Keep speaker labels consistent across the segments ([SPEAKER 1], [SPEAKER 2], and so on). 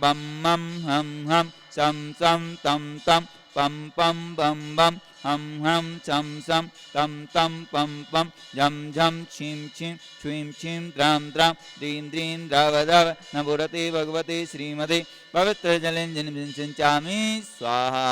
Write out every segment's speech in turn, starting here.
[SPEAKER 1] बम मम हम सम सम तम तम पम पम बम बम हम चम सम तम तम पम पम झम झम छिम छिम छुम छिम द्राम द्राम द्रीं द्रीं द्रव द्रव नभुरते भगवते श्रीमते पवित्र जलेंजन सिंचामि स्वाहा।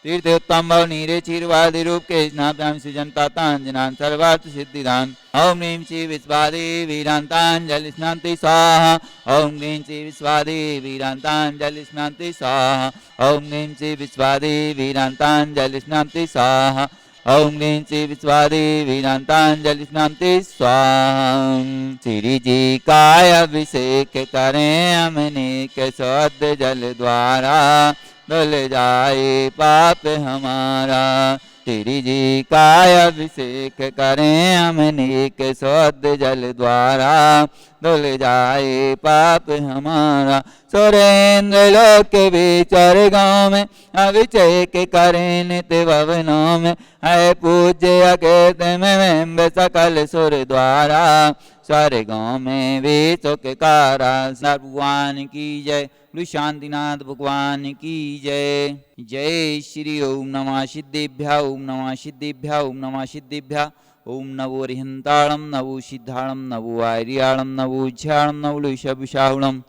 [SPEAKER 1] तीर्थोत्तम भव नीरे क्षीरवादी रूप के स्नाभ्याम सृजनतांजनान सर्वार्थ सिद्धिदान। ओम ह्रीं श्री विश्वादेवीरांतांजलि स्नाति स्वाहा। ओम ह्रीं श्री विश्वादेवीरांतांजलि स्नाति स्वाहा। ओम ह्रीं श्री विश्वादेवीरांतांजलि स्नाति स्वाहा। ओम ह्रीं श्री विश्वादेवीरांतांजलि स्नाति स्वाहा। श्री जी का अभिषेक करें हमने के शुद्ध जल द्वारा धुल जाए पाप हमारा। श्री जी का अभिषेक करें हमने के शुद्ध जल द्वारा धुल जाए पाप हमारा। सुरेंद्र लोक विचर गाँव में अभिषेक करें नित्य भवनों में है पूज्य अकेत में सकल सुर द्वारा। स्वर्गों में भी सुखकारा भगवान की जय। शांतिनाथ भगवान की जय। जय श्री ओम नमः सिद्धिभ्या ओम नमः सिद्धिभ्या ओम नमः सिद्धिभ्या। ओम नवो रिहंताणम नवो सिद्धाणम नवो आर्याणम नवो ज्ञाणम नवो ऋषभशाहुणम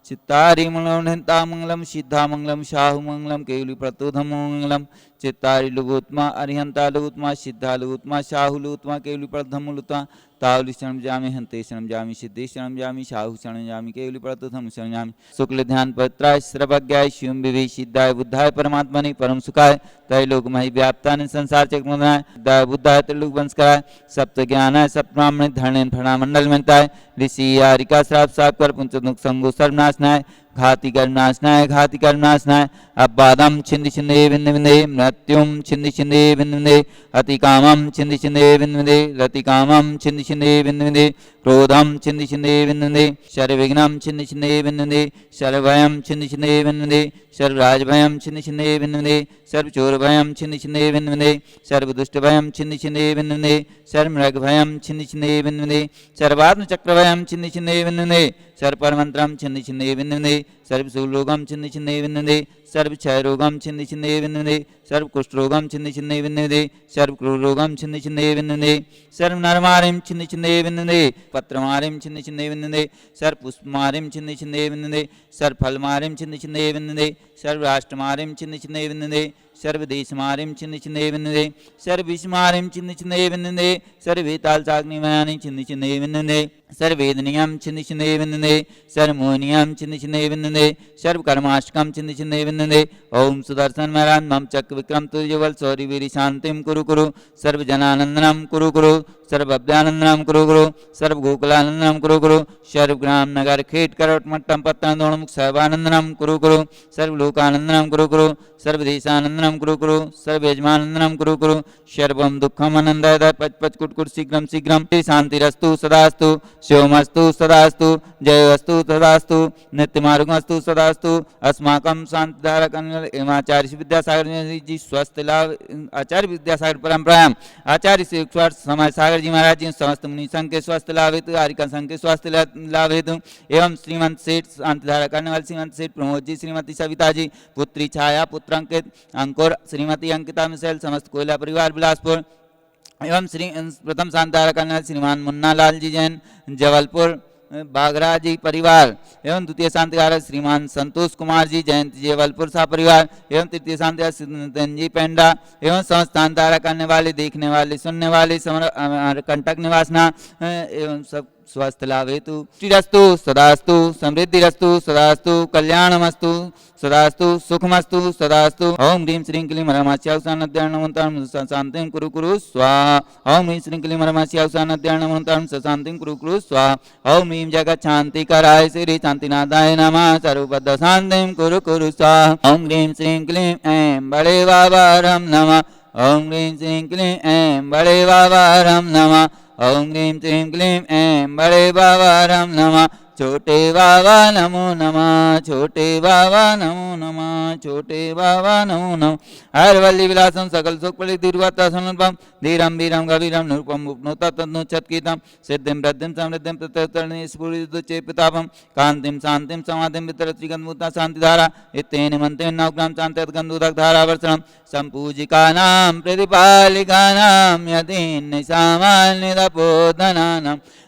[SPEAKER 1] चित्तारि मंगलम सिद्धामंगलम शाहुमंगलम केवली प्रतोधमंगलम। चित्तारि लुगोत्मा अरिहंता लुगोत्मा सिद्धा लुगोत्मा शाहु लुगोत्मा केवली प्रथम लुत्मा। तावली शरण जामी हंते शरण जामी सिद्धि शरण जामी शाहु शरण जामी केवली प्रथम शरण जामी। शुक्ल ध्यान पत्राय सर्वज्ञाय शिवम विवेक सिद्धाय बुद्धाय परमात्मने परम सुखाय त्रैलोक महि व्याप्तानि संसार चक्रमनाय सिद्धाय बुद्धाय त्रिलोक वंशकाय सप्त ज्ञानाय सप्त ब्राह्मण धरणेन फणामंडल मंताय ऋषि यारिका श्राप साप कर पुंच दुख संगो सर्वनाशनाय घाति कर्मनाशनाय घाति कर्मनाशनाय। अबादम छिंदि छिंदे बिंद बिंदे मृत्युम छिंदि छिंदे बिंद बिंदे अति कामम छिंदि छिंदे बिंद बिंदे रति कामम छिंदि छिंदे बिंद बिंदे क्रोधम छिंदि छिंदे बिंद बिंदे सर्वविघ्नम छिंदि छिंदे बिंद बिंदे सर्वभयम छिंदि छिंदे बिंद बिंदे सर्वराजभयम छिंदि छिंदे बिंद बिंदे सर्वचोरभयम छिंदि छिंदे बिंद बिंदे सर्वदुष्टभयम छिंदि छिंदे बिंद बिंदे सर्वमृगभयम छिंदि छिंदे बिंद बिंदे सर्वात्मचक्रभयम छिंदि छिंदे बिंद बिंदे सर्वपरमंत्रम छिंदि छिंदे बिंद बिंदे सर्वसुलोगम छिंदि छिंदे बिंद बिंदे सर्वक्षयरोगम छिंदि छिंदे बिंद बिंदे सर्वकुष्ठरोगम छिंदि छिंदे बिंद बिंदे सर्वक्रूररोगम छिंदि छिंदे बिंद बिंदे सर्वनरमारिम छिंदि छिंदे बिंद बिंदे पत्रमारिम छिंदि छिंदे बिंद बिंदे सर्वपुष्पमारिम छिंदि छिंदे बिंद बिंदे सर्वफलमारिम छिंदि छिंदे बिंद बिंदे सर्वराष्ट्रमारिम छिंदि छिंदे बिंद बिंदे सर्वदेशमारिम छिंदि छिंदे बिंद बिंदे सर्वविषमारिम छिंदि छिंदे बिंद बिंदे सर्वेतालसाग्निमयानि छिंदि छिंदे बिंद बिंदे सर्ववेदनीयम छिंदि छिंदे बिंद बिंदे सर्वमोहनीयम छिंदि छिंदे बिंद बिंदे सर्वकर्माष्टकम छिंदि छिंदे बिंद बिंदे। ओम सुदर्शन महाराज मम चक्र विक्रम तुर्यबल सौरी वीरि शांतिम कुरु कुरु सर्वजनानंदनम कुरु कुरु सर्वभव्यानंदनम कुरु कुरु सर्वगोकुलानंदनम कुरु कुरु सर्वग्राम नगर खेट करोट मट्टम पत्तन दोणमुख सर्वानंदनम कुरु कुरु सर्वलोकानंदनम कुरु कुरु सर्वदेशानंदनम कुरु कुरु सर्वयजमानंदनम कुरु कुरु सर्वम दुःखम आनंदाय पच पच कुट शीघ्रम शीघ्रम शांतिरस्तु सदास्तु शिवमस्तु सदास्तु जयोस्तु सदास्तु नित्यमार्गमस्तु सदास्तु। अस्माकं शांतिधारक एवमाचार्य विद्यासागर जी स्वस्थ लाभ आचार्य विद्यासागर परंपरायाम आचार्य श्री समय सागर जी महाराज जी समस्त मुनि संघ के स्वास्थ्य लाभ हेतु आरिका संघ के स्वास्थ्य लाभ हेतु एवं श्रीमंत सेठ शांतिधारा करने वाले श्रीमंत सेठ प्रमोद जी श्रीमती सविता जी पुत्री छाया पुत्र अंकित अंकुर श्रीमती अंकिता मिसेल समस्त कोयला परिवार बिलासपुर एवं श्री प्रथम शांतिधारा करने वाले श्रीमान मुन्ना लाल जी जैन जबलपुर बागरा जी परिवार एवं द्वितीय शांतिधारक श्रीमान संतोष कुमार जी जयंत जबलपुर सा परिवार एवं तृतीय शांतिधारक जी पेंडा एवं समस्त शांतिधारा करने वाले देखने वाले सुनने वाले कंटक निवासना एवं सब स्वस्थ लाभ हेतु श्रीरस्तु सदास्तु समृद्धिरस्तु सदास्तु कल्याणमस्तु सदास्तु सुखमस्तु सदास्तु। ओम ह्रीं श्रीं क्लीं मरमास्यावसानद्याणमन्तां शांतिं कुरु कुरु स्वाहा। ओम ह्रीं श्रीं क्लीं मरमास्यावसानद्याणमन्तां शांतिं कुरु कुरु स्वाहा। ओम ह्रीं जगच्छान्तिकराय श्री शांतिनाथाय नमः सर्वबद्ध शांतिं कुरु कुरु स्वाहा। ओम ह्रीं श्रीं क्लीं ऐं बड़े बाबारं नमः। ओम ह्रीं श्रीं क्लीं ऐं बड़े बाबारं नमः। ओम ह्रीं श्रीं क्लीं ऐं बड़े बाबारं नमः छोटे बाबा नमो नमः, छोटे बाबा नमो नमः, छोटे बाबा नमो नमः। हर वल्ली विलासम सकल सुख फलित दीर्घता सनुपम धीरम वीरम गवीरम निरुपम उपनोता तद्नुच्छत्कीतम सिद्धिं वृद्धिं समृद्धिं तत्तरणि स्फुरितुच्चे प्रतापम कांतिं शांतिं समाधिं वितरत्रिगन्धमुता शांतिधारा इत्तेन मन्त्रेण नवग्राम शान्तिर्गन्धुदग्धारावर्षणं सम्पूजिकानां प्रतिपालिकानां यतीन् सामान्यतपोधनानां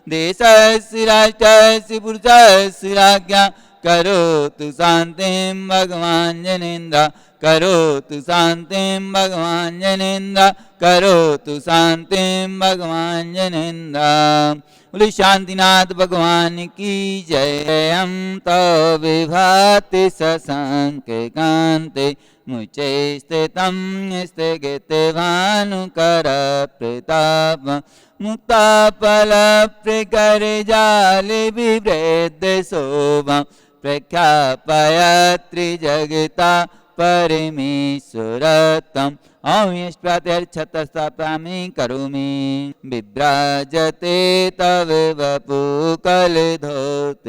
[SPEAKER 1] देशस्य राष्ट्रस्य पुरुषस्य राज्ञा करोतु शान्तिं भगवान् जनेन्द्र, करोतु शान्तिं भगवान् जनेन्द्र, करोतु शान्तिं भगवान् जनेन्द्र। बोले शांतिनाथ भगवान की जय। हम तो विभाति शशांक कांते मुचे स्थितं स्थगिते भानुकर प्रताप मुक्ताफल प्रकर जाल विवृद्ध शोभा प्रख्यापयत्रि जगता परमेश्वरतम ओम यष्टात्यर्थस्थापयामि करोमि विभ्राजते तव वपु कलधौतिकान्तम्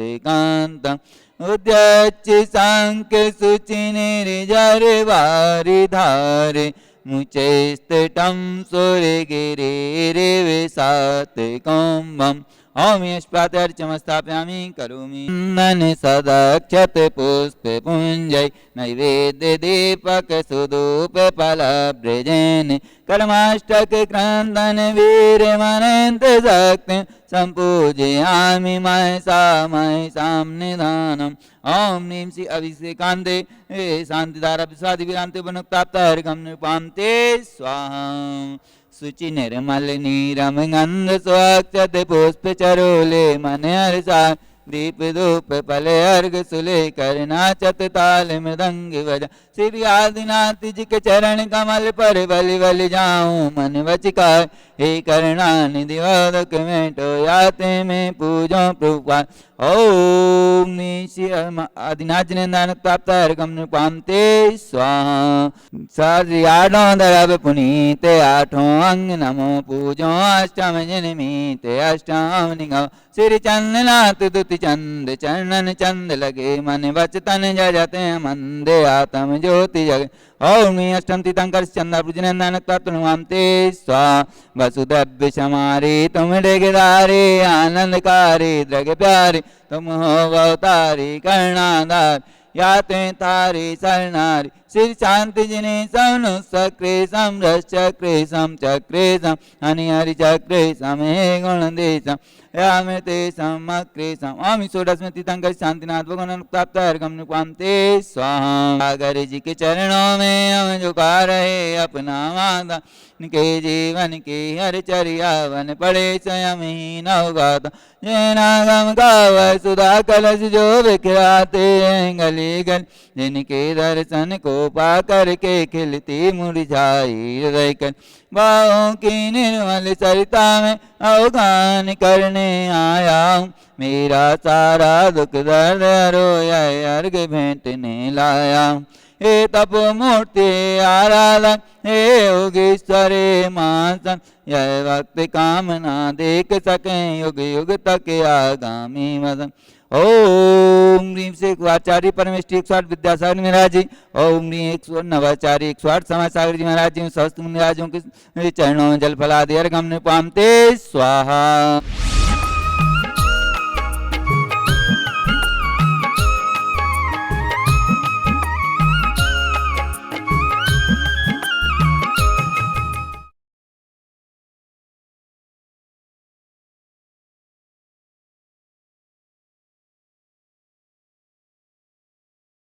[SPEAKER 1] उद्यच्च सांख्य शुचि निर्जर वारिधारे मुचे स्थितं सूर्यगिरिर्विशात कुम्भम् ओम यष्टात्यर्थस्थापयामि करोमि नन सदक्षत पुष्प पुंजय नैवेद्य दीपक सुधूप फलभ्रजन कर्माष्टक क्रंदन वीर मनंत शक्ति संपूजयामि महसां निधानम् ओम नीम श्री अभिषेकांते शांतिधारा विश्वादि विरांते वनुक्ताप्तर्घं निपान्ते स्वाहा शुचि निर्मल नीरम गंध स्वक्षत पुष्प चरोले मन हर्षा दीप धूप फल अर्घ सुले करनाचत ताल मृदंग बजा श्री आदिनाथ जी के चरण कमल पर बलि बलि जाऊं मन वचिका हे करुणा निधि वदक मेटो याते में पूजो प्रभुपाद ओम निशि आदिनाथ जी ने नानक प्राप्त अर्घम निपान्ते स्वाहा सारी आठों दरब पुनीते आठों अंग नमो पूजो अष्टम जन्मीते अष्टम निगम श्री चंदनाथ दुति चंद चरणन चंद लगे मन वचतन जजते मंदे आत्म ज्योति जग ओम अष्टम तीर्थंकर चंदा पूजन नानक तत्वनुमांते स्वा वसुदेव समारे तुम डेगदारे आनंदकारी द्रग प्यारे तुम हो अवतारी कर्णाधार याते तारी शरणारी श्री शांति जिने सनु सक्रे सम रस चक्रे सम चक्रे सम हनि हरि चक्रे सम हे गुण देशम यामते समक्रे सम ओम षोडशमी तीर्थंकर शांतिनाथ भगवान प्राप्त अर्घम निपान्ते स्वाहा सागर जी के चरणों में हम झुका रहे अपना माता के जीवन की हर चर्या बन पड़े स्वयं ही नवगाता जैनागम गाव सुधा कलश जो बिखराते हैं गली गली जिनके दर्शन को पा करके खिलती मुरझाई हृदय कर बाहों की निर्मल सरिता में अवगान करने आया हूँ मेरा सारा दुख दर्द रोया अर्घ भेंटने लाया हूँ हे तप मूर्ति आराधन हे योगेश्वरे मासन यह वक्त कामना देख सके युग युग तक आगामी वसन ओम ह्रीम से आचार्य परमेष्टि 108 विद्यासागर महाराज जी ओम ह्रीम 109 108 समाज सागर जी महाराज जी स्वस्थ मुनिराजों के चरणों में जल फलादि अर्घम निपान्ते स्वाहा।